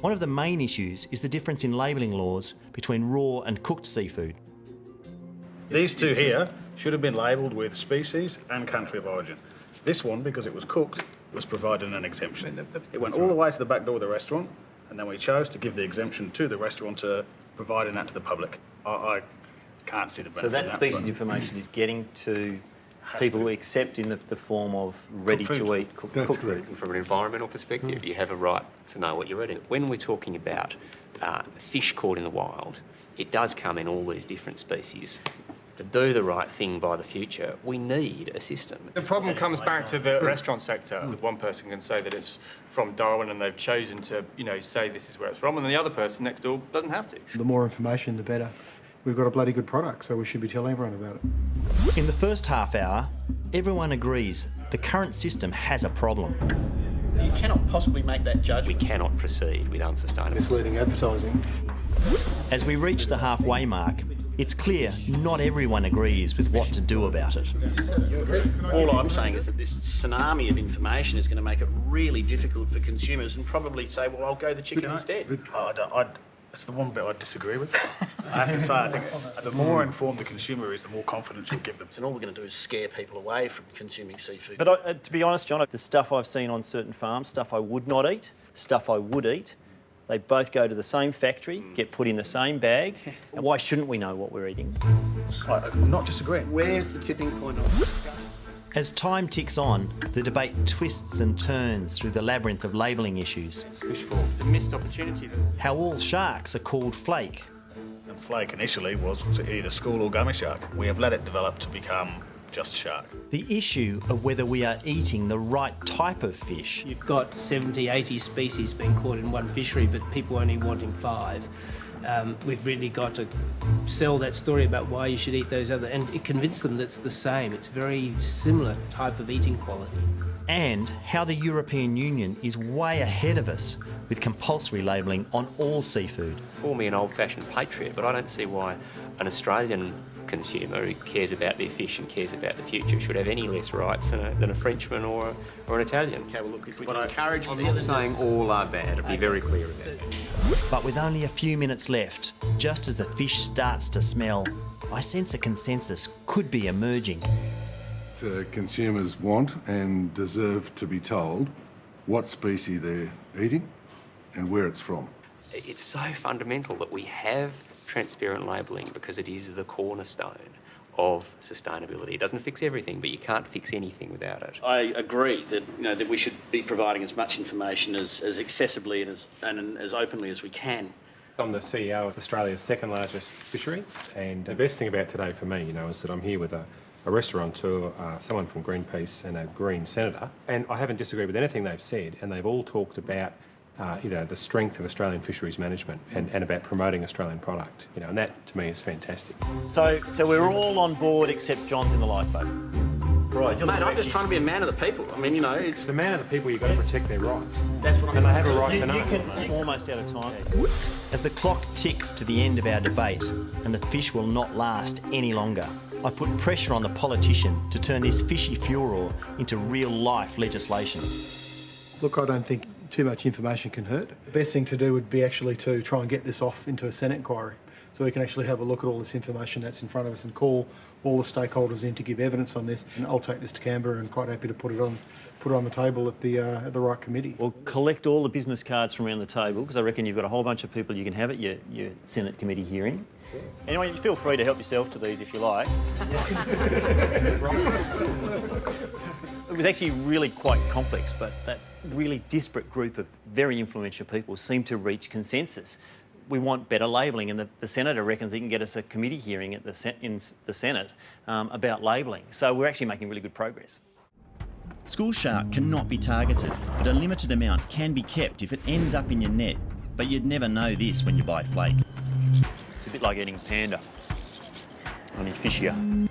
One of the main issues is the difference in labelling laws between raw and cooked seafood. These two here should have been labelled with species and country of origin. This one, because it was cooked, was provided an exemption. It went all the way to the back door of the restaurant, and then we chose to give the exemption to the restaurateur, providing that to the public. I can't see the benefit So that of species information is getting to people who accept in the form of ready-to-eat cooked food. From an environmental perspective, you have a right to know what you're eating. When we're talking about fish caught in the wild, it does come in all these different species. To do the right thing by the future, we need a system. The problem comes back to the restaurant sector. One person can say that it's from Darwin and they've chosen to, say this is where it's from, and the other person next door doesn't have to. The more information, the better. We've got a bloody good product, so we should be telling everyone about it. In the first half hour, everyone agrees the current system has a problem. You cannot possibly make that judgment. We cannot proceed with unsustainable. Misleading advertising. As we reach the halfway mark, it's clear not everyone agrees with what to do about it. All I'm saying is that this tsunami of information is going to make it really difficult for consumers and probably say, well, I'll go the chicken instead. That's the one bit I disagree with. I have to say, I think the more informed the consumer is, the more confidence you'll give them. And all we're going to do is scare people away from consuming seafood. But to be honest, John, the stuff I've seen on certain farms, stuff I would not eat, stuff I would eat, they both go to the same factory, get put in the same bag, and why shouldn't we know what we're eating? I'm not disagreeing. Where's the tipping point of it? As time ticks on, the debate twists and turns through the labyrinth of labelling issues. It's a missed opportunity. How all sharks are called flake. And flake initially was either school or gummy shark. We have let it develop to become just shark. The issue of whether we are eating the right type of fish. You've got 70, 80 species being caught in one fishery, but people only wanting 5. We've really got to sell that story about why you should eat those other, and convince them that it's the same. It's very similar type of eating quality. And how the European Union is way ahead of us with compulsory labelling on all seafood. Call me an old-fashioned patriot, but I don't see why an Australian consumer who cares about their fish and cares about the future should have any less rights than a Frenchman or an Italian. Okay, well, look, if we can encourage... I'm not saying all are bad, I'll be very clear about that. But with only a few minutes left, just as the fish starts to smell, I sense a consensus could be emerging. Consumers want and deserve to be told what species they're eating and where it's from. It's so fundamental that we have transparent labelling because it is the cornerstone of sustainability. It doesn't fix everything, but you can't fix anything without it. I agree that that we should be providing as much information as accessibly and as openly as we can. I'm the CEO of Australia's second largest fishery, and the best thing about today for me, is that I'm here with a restaurateur, someone from Greenpeace and a Green senator, and I haven't disagreed with anything they've said, and they've all talked about the strength of Australian fisheries management and about promoting Australian product, and that to me is fantastic. So we're all on board except John's in the lifeboat. Right. Mate, I'm just trying to be a man of the people. I mean, it's... As a man of the people, you've got to protect their rights. That's what I'm And they have a right to know. I'm almost out of time. As the clock ticks to the end of our debate and the fish will not last any longer, I put pressure on the politician to turn this fishy furor into real-life legislation. Look, I don't think too much information can hurt. The best thing to do would be actually to try and get this off into a Senate inquiry so we can actually have a look at all this information that's in front of us and call all the stakeholders in to give evidence on this. And I'll take this to Canberra and quite happy to put it on the table at the right committee. We'll collect all the business cards from around the table because I reckon you've got a whole bunch of people you can have at your Senate committee hearing. Sure. Anyway, feel free to help yourself to these if you like. It was actually really quite complex, but that really disparate group of very influential people seemed to reach consensus. We want better labelling, and the Senator reckons he can get us a committee hearing in the Senate about labelling. So we're actually making really good progress. School shark cannot be targeted, but a limited amount can be kept if it ends up in your net. But you'd never know this when you buy flake. It's a bit like eating panda, only fishier.